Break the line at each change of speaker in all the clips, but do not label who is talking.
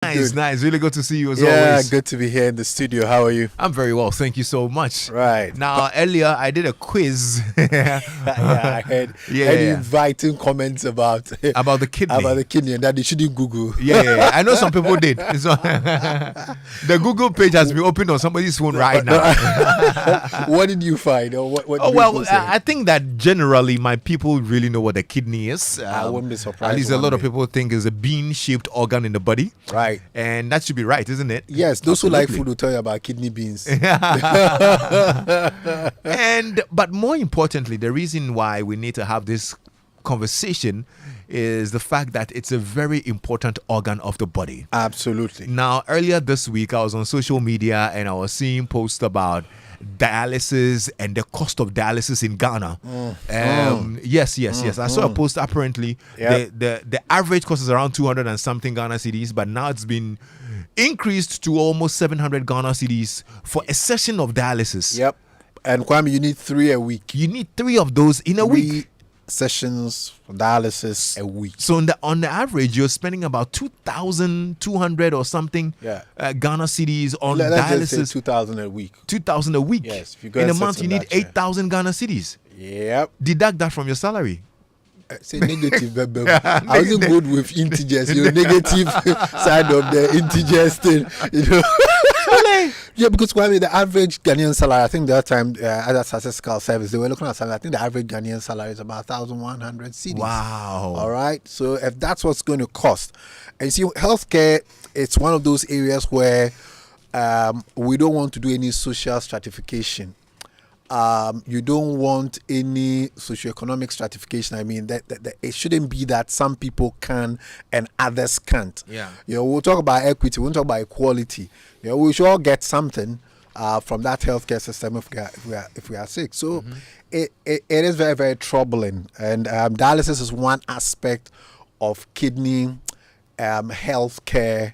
Nice, nice. Really good to see you as
Yeah,
always.
good to be here in the studio. How are you?
I'm very well. Thank you so much.
Right.
Now, earlier I did a quiz.
Yeah, I heard any inviting comments about
About the kidney.
about the kidney and that they shouldn't Google.
Yeah. I know some people did. So, the Google page has been opened on somebody's phone right now.
What did you find? Or what
Oh
did
well,
people say?
I think that generally my people really know what the kidney is.
I wouldn't be surprised.
At least a lot of
one day.
people think it's a bean-shaped organ in the body,
Right.
and that should be right, isn't it?
Yes, those who like
Absolutely.
food will tell you about kidney beans.
But more importantly, the reason why we need to have this conversation is the fact that it's a very important organ of the body.
Absolutely.
Now, earlier this week, I was on social media and I was seeing posts about dialysis and the cost of dialysis in Ghana. Yes. I saw a post. Apparently,
Yep.
the average cost is around 200 and something Ghana cedis, but now it's been increased to almost 700 Ghana cedis for a session of dialysis.
Yep. And Kwame, you need 3 a week.
You need 3 of those in a week.
Sessions for dialysis a week.
So on the average, you're spending about 2,200 or something Ghana cedis on
Let's just say
dialysis.
2,000 a week.
2,000 a week.
Yes, if you go
In a
and
month,
settle
you need
that share.
8,000 Ghana cedis.
Yep.
Deduct that from your salary.
Say negative, baby. I wasn't good with integers. Your negative side of the integers thing, you know. Yeah, because Kwame, the average Ghanaian salary, I think that time, as a statistical service, they were looking at something. I think the average Ghanaian salary is about 1,100 cedis.
Wow.
All right. So if that's what's going to cost, and you see, healthcare, it's one of those areas where we don't want to do any social stratification. You don't want any socioeconomic stratification. I mean, that it shouldn't be that some people can and others can't.
Yeah.
You know, we'll talk about equity. We'll talk about equality. You know, we should all get something from that healthcare system if we are sick. So it is very, very troubling. And dialysis is one aspect of kidney healthcare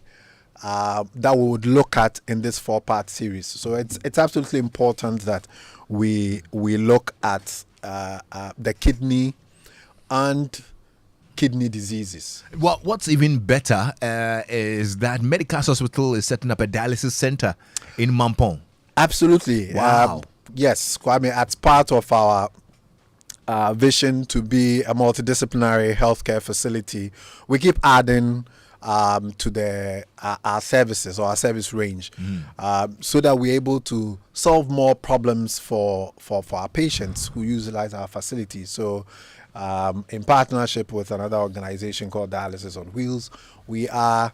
that we would look at in this 4-part series. So it's absolutely important that we look at the kidney and kidney diseases.
Well, what's even better is that Medicas Hospital is setting up a dialysis center in Mampong.
Absolutely.
Wow.
Yes, Kwame, as part of our vision to be a multidisciplinary healthcare facility, we keep adding to our services or our service range, so that we're able to solve more problems for our patients who utilize our facilities. So in partnership with another organization called Dialysis on Wheels, we are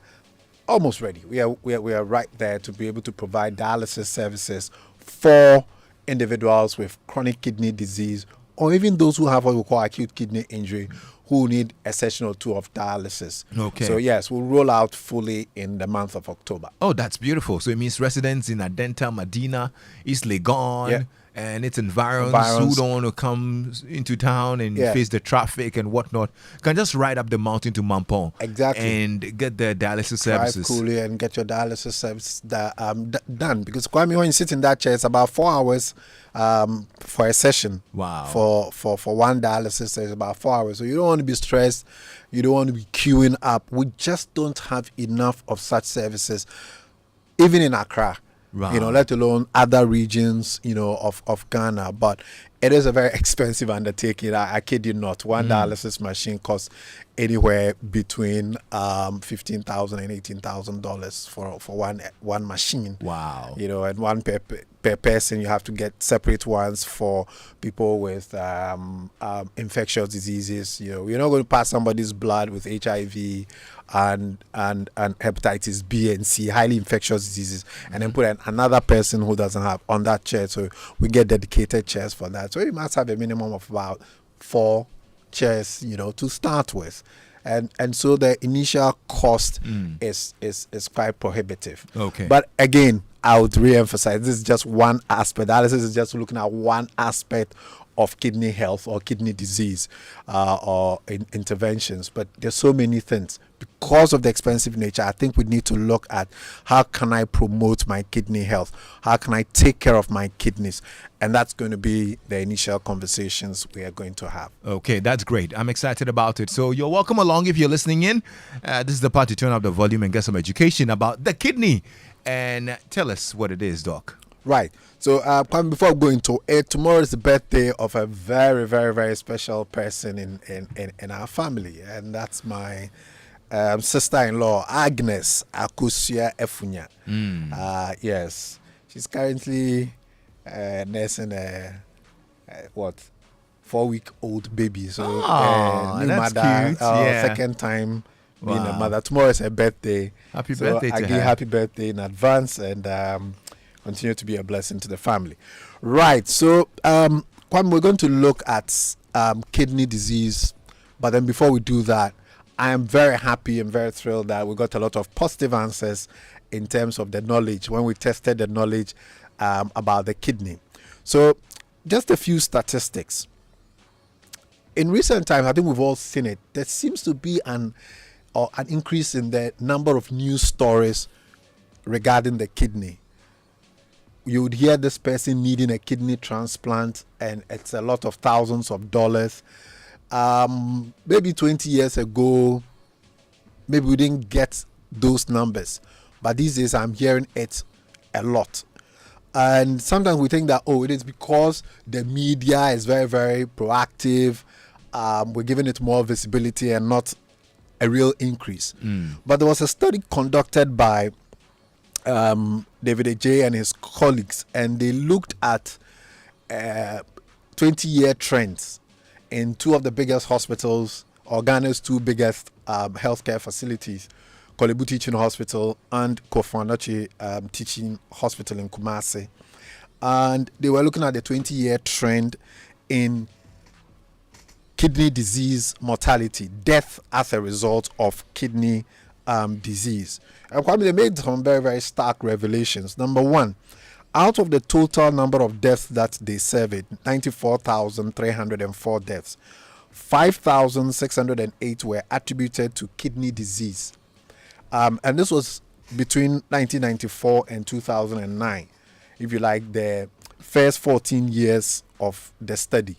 almost ready. We are right there to be able to provide dialysis services for individuals with chronic kidney disease, or even those who have what we call acute kidney injury, who need a session or 2 of dialysis.
Okay.
So yes, we'll roll out fully in the month of October.
Oh, that's beautiful. So it means residents in Adenta, Medina, East Legon, and its environs who don't want to come into town and face the traffic and whatnot can just ride up the mountain to Mampong.
Exactly.
And get the dialysis
Drive
services.
coolly and get your dialysis service done. Because Kwame, when you sit in that chair, it's about 4 hours for a session.
Wow.
For one dialysis, it's about 4 hours. So you don't want to be stressed. You don't want to be queuing up. We just don't have enough of such services, even in Accra.
Wow.
You know, let alone other regions, you know, of Ghana. But it is a very expensive undertaking. I kid you not. One dialysis machine costs anywhere between $15,000 and $18,000 for one machine.
Wow.
You know, and one per person. You have to get separate ones for people with infectious diseases. You know, you're not going to pass somebody's blood with HIV and hepatitis B and C, highly infectious diseases, and then put another person who doesn't have on that chair. So we get dedicated chairs for that. So you must have a minimum of about 4 chairs, you know, to start with. And so the initial cost is quite prohibitive.
Okay.
But again, I would re-emphasize, this is just one aspect. Dialysis is just looking at one aspect of kidney health or kidney disease or interventions, but there's so many things. Because of the expensive nature, I think we need to look at how can I promote my kidney health? How can I take care of my kidneys? And that's going to be the initial conversations we are going to have.
Okay, that's great. I'm excited about it. So you're welcome along if you're listening in. This is the part to turn up the volume and get some education about the kidney. And tell us what it is, Doc.
Right. So before going to it, tomorrow is the birthday of a very, very, very special person in our family. And that's my sister-in-law, Agnes Akusia Efunya. Yes. She's currently nursing a 4-week-old baby. So new
that's
mother,
cute.
second time being a mother. Tomorrow is her birthday.
Happy birthday to
I give
her.
happy birthday in advance and continue to be a blessing to the family. Right. So Kwame, we're going to look at kidney disease. But then before we do that, I am very happy and very thrilled that we got a lot of positive answers in terms of the knowledge when we tested the knowledge about the kidney. So just a few statistics. In recent times, I think we've all seen it. There seems to be an increase in the number of news stories regarding the kidney. You would hear this person needing a kidney transplant, and it's a lot of thousands of dollars. Maybe 20 years ago, maybe we didn't get those numbers, but these days I'm hearing it a lot. And sometimes we think that, it is because the media is very, very proactive. We're giving it more visibility and not a real increase. But there was a study conducted by David Ajay and his colleagues, and they looked at 20-year trends in two of the biggest hospitals, or Ghana's two biggest healthcare facilities, Kolebu Teaching Hospital and Kofoanoche Teaching Hospital in Kumasi. And they were looking at the 20-year trend in kidney disease mortality, death as a result of kidney disease. And they made some very, very stark revelations. Number one, out of the total number of deaths that they surveyed, 94,304 deaths, 5,608 were attributed to kidney disease. And this was between 1994 and 2009, if you like, the first 14 years of the study,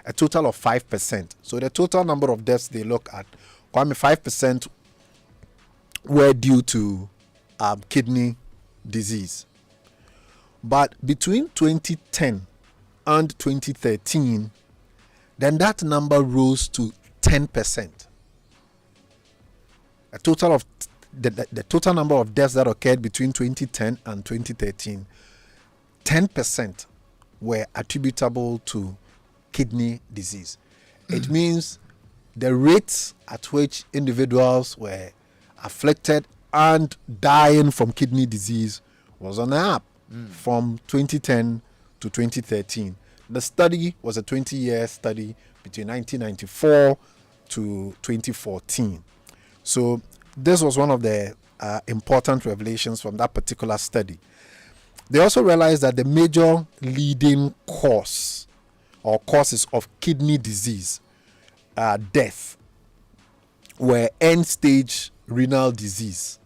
a total of 5%. So the total number of deaths they look at, 5% were due to kidney disease. But between 2010 and 2013, then that number rose to 10%. A total of the total number of deaths that occurred between 2010 and 2013, 10% were attributable to kidney disease. It means the rates at which individuals were afflicted and dying from kidney disease was on the up from 2010 to 2013. The study was a 20-year study between 1994 to 2014. So this was one of the important revelations from that particular study. They also realized that the major leading cause or causes of kidney disease, death, were end-stage renal disease.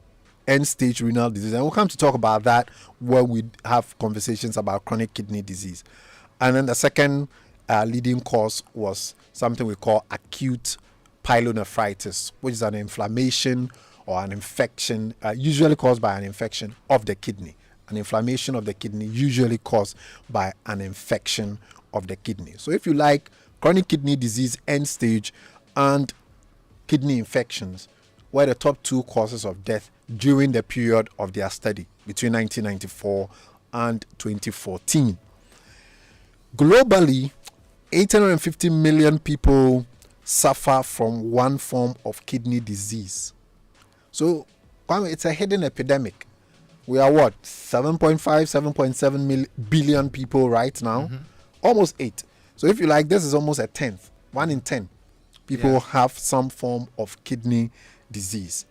End-stage renal disease. And we'll come to talk about that when we have conversations about chronic kidney disease. And then the second leading cause was something we call acute pyelonephritis, which is an inflammation or an infection, usually caused by an infection of the kidney. An inflammation of the kidney usually caused by an infection of the kidney. So if you like, chronic kidney disease, end stage, and kidney infections were the top two causes of death during the period of their study between 1994 and 2014. Globally, 850 million people suffer from one form of kidney disease. So it's a hidden epidemic. We are 7.5, 7.7 billion people right now, almost 8. So if you like, this is almost a tenth. 1 in 10 people have some form of kidney disease.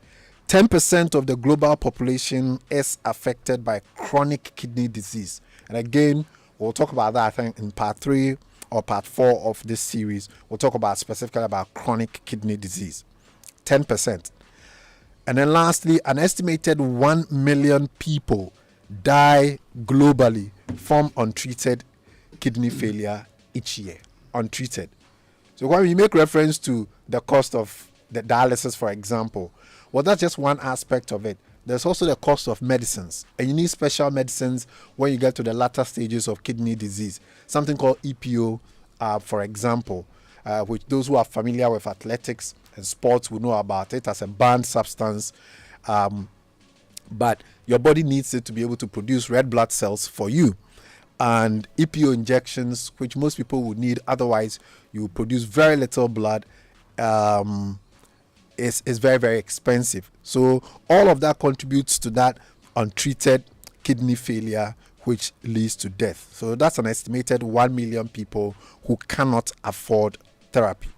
10% of the global population is affected by chronic kidney disease. And again, we'll talk about that, I think, in part 3 or part 4 of this series, we'll talk about specifically about chronic kidney disease. 10%. And then lastly, an estimated 1 million people die globally from untreated kidney failure each year. Untreated. So when you make reference to the cost of the dialysis, for example, well, that's just one aspect of it. There's also the cost of medicines. And you need special medicines when you get to the latter stages of kidney disease. Something called EPO, for example, which those who are familiar with athletics and sports will know about it as a banned substance. But your body needs it to be able to produce red blood cells for you. And EPO injections, which most people would need, otherwise you produce very little blood, is very, very expensive. So all of that contributes to that untreated kidney failure, which leads to death. So that's an estimated 1 million people who cannot afford therapy.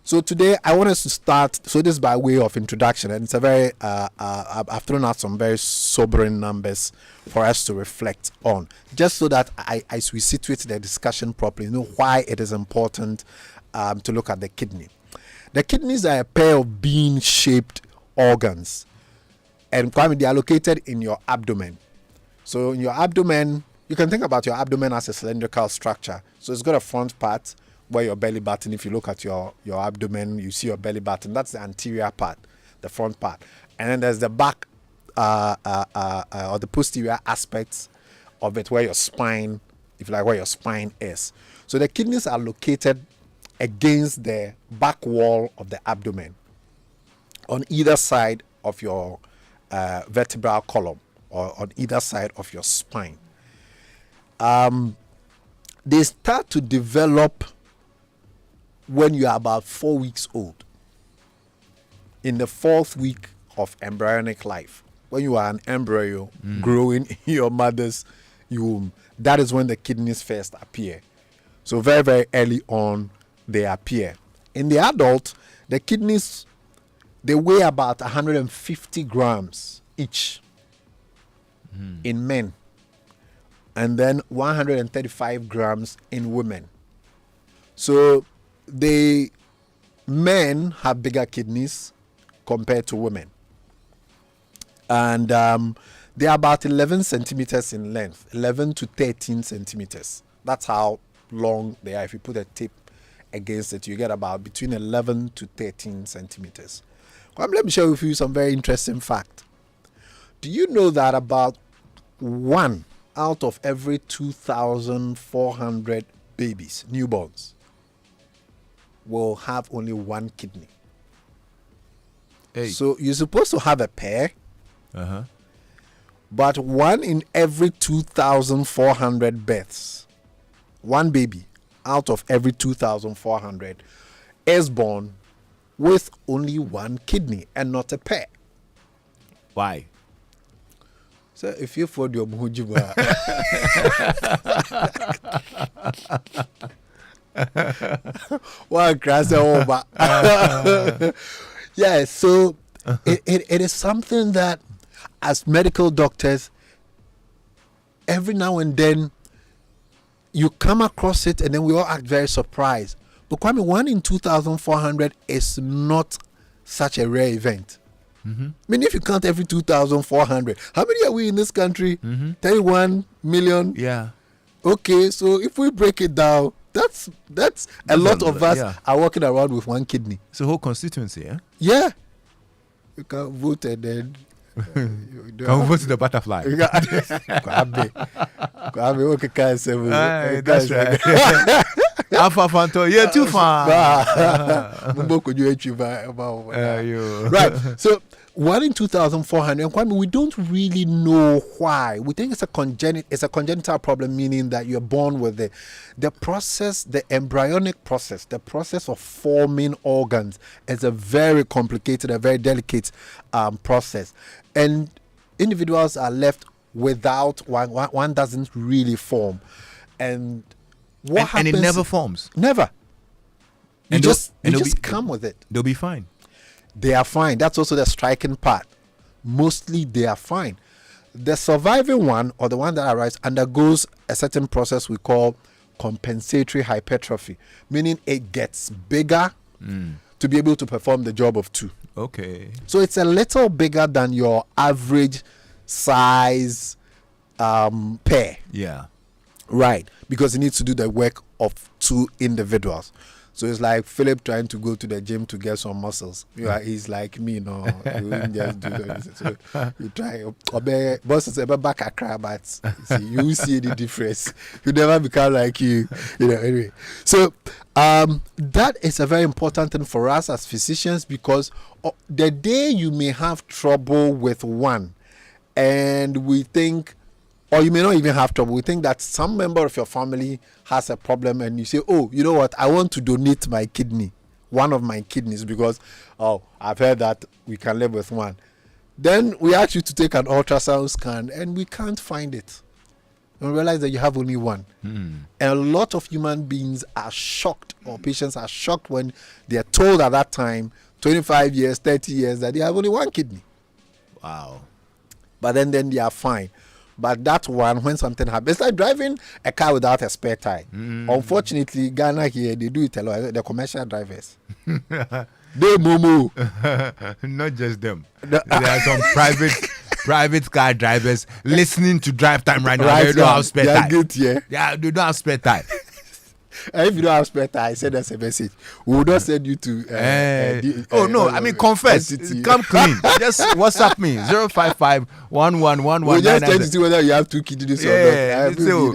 So today I want us to start, so this is by way of introduction, and it's a very, I've thrown out some very sobering numbers for us to reflect on, just so that as we situate the discussion properly, know why it is important to look at the kidney. The kidneys are a pair of bean-shaped organs, and they are located in your abdomen. So in your abdomen, you can think about your abdomen as a cylindrical structure. So it's got a front part, where your belly button, if you look at your abdomen, you see your belly button. That's the anterior part, the front part. And then there's the back or the posterior aspects of it, where your spine, if you like, where your spine is. So the kidneys are located against the back wall of the abdomen on either side of your vertebral column, or on either side of your spine. They start to develop when you are about 4 weeks old, in the 4th week of embryonic life, when you are an embryo growing in your mother's womb. That is when the kidneys first appear. So very, very early on they appear. In the adult, the kidneys, they weigh about 150 grams each in men, and then 135 grams in women. So men have bigger kidneys compared to women, and they are about 11 centimeters in length, 11 to 13 centimeters. That's how long they are. If you put a tape against it, you get about between 11 to 13 centimeters. Let me share with you some very interesting fact. Do you know that about 1 out of every 2,400 babies, newborns, will have only 1 kidney?
Hey.
So you're supposed to have a pair, but 1 in every 2,400 births, 1 baby out of every 2,400 is born with only 1 kidney and not a pair.
Why?
So if you for your mujiba, one crash over. Yeah, so it is something that, as medical doctors, every now and then you come across it, and then we all act very surprised. But Kwame, 1 in 2,400 is not such a rare event. I mean, if you count every 2,400, how many are we in this country? 31 million.
Yeah.
Okay, so if we break it down, that's a lot of us are walking around with 1 kidney.
It's a whole constituency, yeah?
Yeah. You can vote and then
can we vote to the butterfly? That's right. Alpha Fanto, yeah, too far.
Right. So 1 in 2,400, and Kwame, we don't really know why. We think it's a congenital problem, meaning that you're born with the process, the embryonic process, the process of forming organs is a very complicated, a very delicate process. And individuals are left without one doesn't really form. And what happens?
And it never forms.
Never. You
And
just
they'll
come with it.
They'll be fine.
They are fine. That's also the striking part. Mostly they are fine. The surviving one, or the one that arrives, undergoes a certain process we call compensatory hypertrophy, meaning it gets bigger to be able to perform the job of 2.
Okay.
So it's a little bigger than your average size pair.
Yeah.
Right. Because it needs to do the work of 2 individuals. So it's like Philip trying to go to the gym to get some muscles. He's like me, no. You wouldn't just do that. So you try. Boss is ever back at crab, but you see the difference. You never become like you. Anyway. So that is a very important thing for us as physicians, because the day you may have trouble with one, and we think, or you may not even have trouble, we think that some member of your family has a problem, and you say, oh, you know what, I want to donate my kidney, one of my kidneys, because I've heard that we can live with one. Then we ask you to take an ultrasound scan, and we can't find it, and realize that you have only one. And a lot of human beings are shocked, or patients are shocked, when they are told at that time, 25 years, 30 years, that they have only one kidney.
Wow.
But then they are fine. But that one, when something happens, it's like driving a car without a spare tire. Unfortunately, Ghana here, they do it a lot. The commercial drivers. They momo.
Not just them. There are some private car drivers listening to drive time right now. They don't have spare tire.
Good, yeah,
they don't have spare tire.
If you don't have spare tire, send us a message. We will not send you to.
Confess. Come clean. Just WhatsApp me 055-1111.
We'll just try to see whether you have 2 kidneys or not.
So,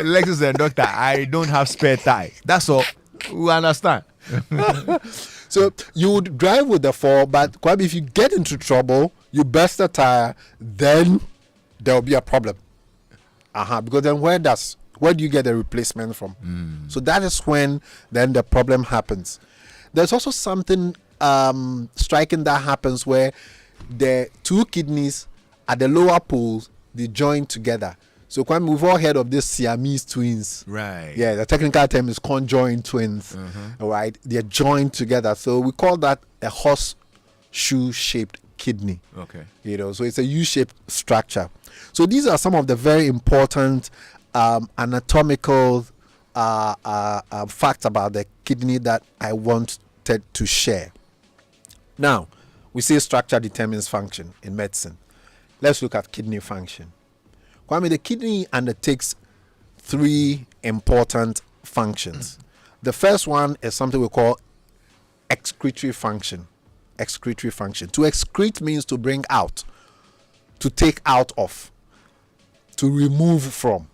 Lexis and doctor, I don't have spare tire. That's all. We understand.
So you would drive with the 4, but if you get into trouble, you burst the tire, then there will be a problem. Because then where do you get a replacement from? So that is when then the problem happens. There's also something striking that happens where the 2 kidneys at the lower poles, they join together. So we've all heard of this Siamese twins.
Right.
Yeah, the technical term is conjoined twins. Right? They're joined together. So we call that a horseshoe-shaped kidney.
Okay.
So it's a U-shaped structure. So these are some of the very important anatomical facts about the kidney that I wanted to share. Now, we say structure determines function in medicine. Let's look at kidney function. The kidney undertakes 3 important functions. The first one is something we call excretory function. Excretory function. To excrete means to bring out, to take out of, to remove from.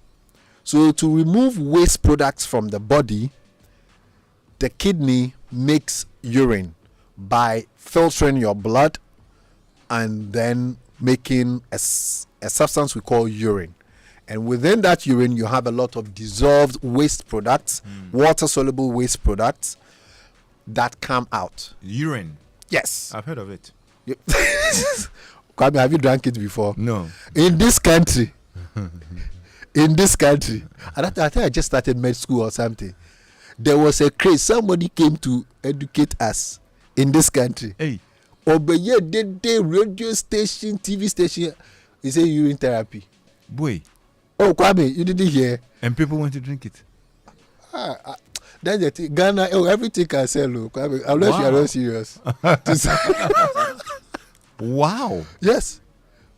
So to remove waste products from the body, the kidney makes urine by filtering your blood and then making a substance we call urine. And within that urine, you have a lot of dissolved waste products, water-soluble waste products that come out.
Urine?
Yes.
I've heard of it.
Kwame, have you drank it before?
No.
In this country, and I think I just started med school or something. There was a craze. Somebody came to educate us in this country.
Hey.
Obeye did radio station, TV station. He said urine therapy.
Boy.
Oh, Kwame, you didn't hear.
And people want to drink it.
That's the thing. Ghana, everything can sell, Kwame, unless you are not serious.
Wow.
Yes.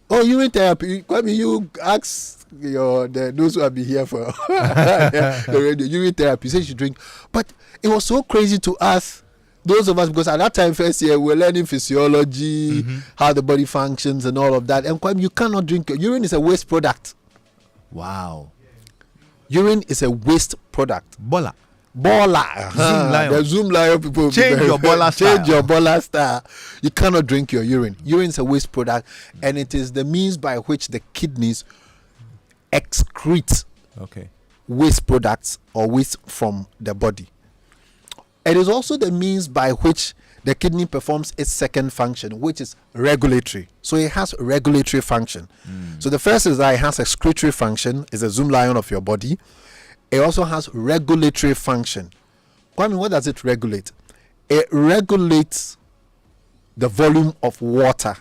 Oh, urine therapy. Kwame, you ask those who have been here for the radio, urine therapy. Say you should drink. But it was so crazy to us, those of us, because at that time, first year, we were learning physiology, how the body functions and all of that. And Kwame, you cannot drink. Urine is a waste product.
Wow.
Urine is a waste product.
Bola.
Zoom lion. The Zoom lion people.
Change your bola style.
Change your bola style. You cannot drink your urine. Urine is a waste product, and it is the means by which the kidneys excrete waste products or waste from the body. It is also the means by which the kidney performs its second function, which is regulatory. So it has regulatory function. So the first is that it has excretory function, is a zoom lion of your body. It also has regulatory function. Kwame, what does it regulate? It regulates the volume of water.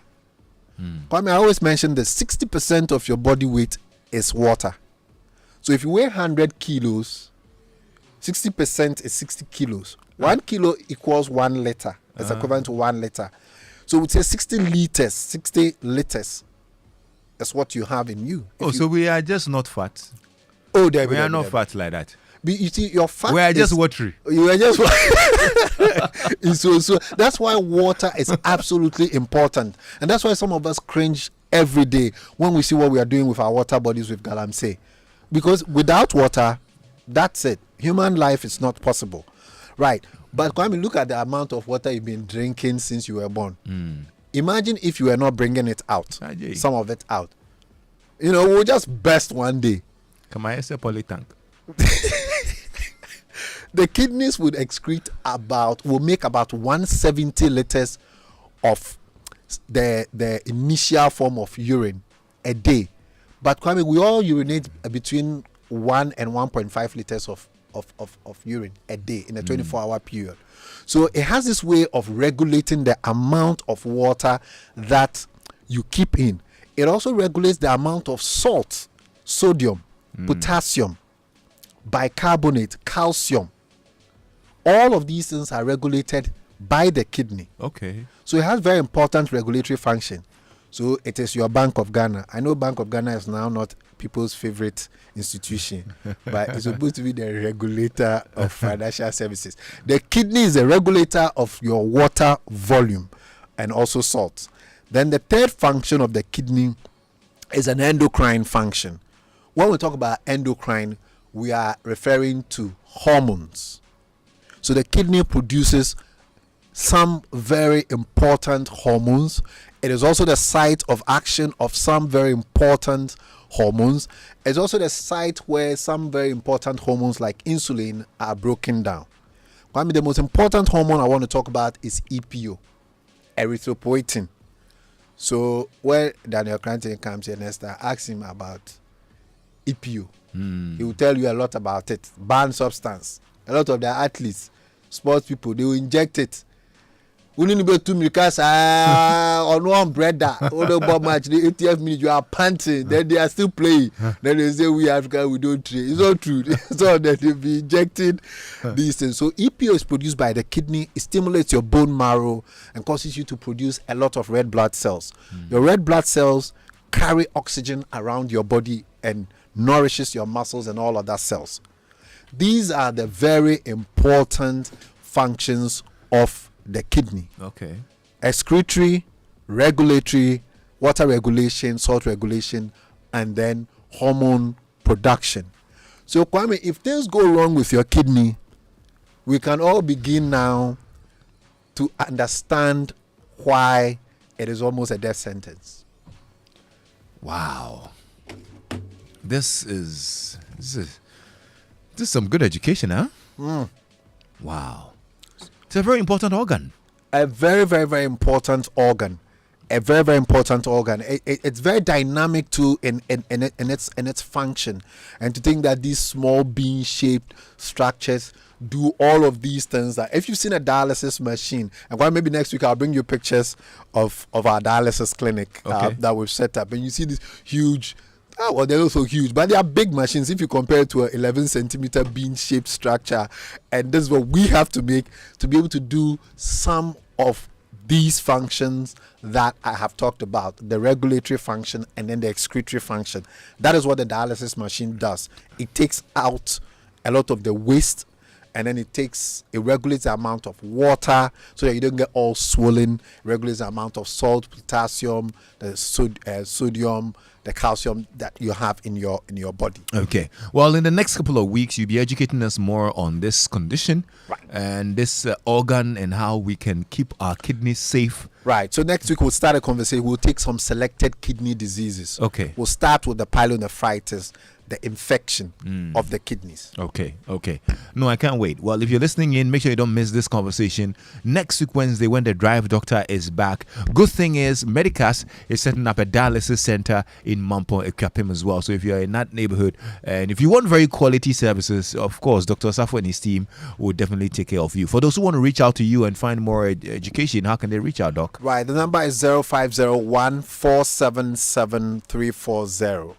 Kwame, I always mention that 60% of your body weight is water. So if you weigh 100 kilos, 60% is 60 kilos. 1 kilo equals 1 liter. It's equivalent to 1 liter. So we'd say 60 liters. 60 liters is what you have in you.
So we are just not fat.
Oh,
we are not fat like that.
You see, your fat.
We are just watery.
You are just. so that's why water is absolutely important, and that's why some of us cringe every day when we see what we are doing with our water bodies with Galamsey, because without water, that's it. Human life is not possible, right? But Kwame, look at the amount of water you've been drinking since you were born. Imagine if you were not bringing it out, some of it out. We'll just burst one day.
Come on, it's a poly tank.
The kidneys would will make about 170 liters of the initial form of urine a day. But Kwame, we all urinate between 1 and 1.5 liters of urine a day in a 24-hour period. So it has this way of regulating the amount of water that you keep in. It also regulates the amount of salt, sodium, potassium, bicarbonate, calcium. All of these things are regulated by the kidney.
Okay.
So it has very important regulatory function. So it is your Bank of Ghana. I know Bank of Ghana is now not people's favorite institution, but it's supposed to be the regulator of financial services. The kidney is the regulator of your water volume and also salt. Then the third function of the kidney is an endocrine function. When we talk about endocrine, we are referring to hormones. So the kidney produces some very important hormones. It is also the site of action of some very important hormones. It's also the site where some very important hormones like insulin are broken down. One of the most important hormone I want to talk about is EPO, erythropoietin. So where Daniel Cranton comes here next, I ask him about EPO. He will tell you a lot about it. Banned substance. A lot of the athletes, sports people, they will inject it. We need to be 2 minutes on one brother. All about match, the 80th minute you are panting. Then they are still playing. Then they say we Africa we don't train. It's not true. So that they be injecting these things. So EPO is produced by the kidney. It stimulates your bone marrow and causes you to produce a lot of red blood cells. Your red blood cells carry oxygen around your body and nourishes your muscles and all other cells. These are the very important functions of the kidney.
Okay.
Excretory, regulatory, water regulation, salt regulation, and then hormone production. So Kwame, if things go wrong with your kidney, we can all begin now to understand why it is almost a death sentence.
Wow. This is some good education, huh? Wow. It's a very important organ.
A very, very, very important organ. A very, very important organ. It's very dynamic too in its function. And to think that these small bean-shaped structures do all of these things. That if you've seen a dialysis machine, and maybe next week I'll bring you pictures of our dialysis clinic that we've set up, and you see this huge. Well, they're also huge, but they are big machines if you compare it to an 11 centimeter bean-shaped structure. And this is what we have to make to be able to do some of these functions that I have talked about, the regulatory function and then the excretory function. That is what the dialysis machine does. It takes out a lot of the waste, and then it regulates the amount of water so that you don't get all swollen, regulates the amount of salt, potassium, the sodium, the calcium that you have in your body.
Okay. Well, in the next couple of weeks, you'll be educating us more on this condition and this organ and how we can keep our kidneys safe.
Right. So next week we'll start a conversation. We'll take some selected kidney diseases.
Okay.
We'll start with the pyelonephritis, the infection of the kidneys.
Okay. No, I can't wait. Well, if you're listening in, make sure you don't miss this conversation next week Wednesday when the Drive Doctor is back. Good thing is Medicas is setting up a dialysis center in Mampo Ekapim as well. So if you're in that neighborhood and if you want very quality services, of course, Dr. Osafo and his team will definitely take care of you. For those who want to reach out to you and find more education, how can they reach out, Doc?
Right. The number is 0501 477 340.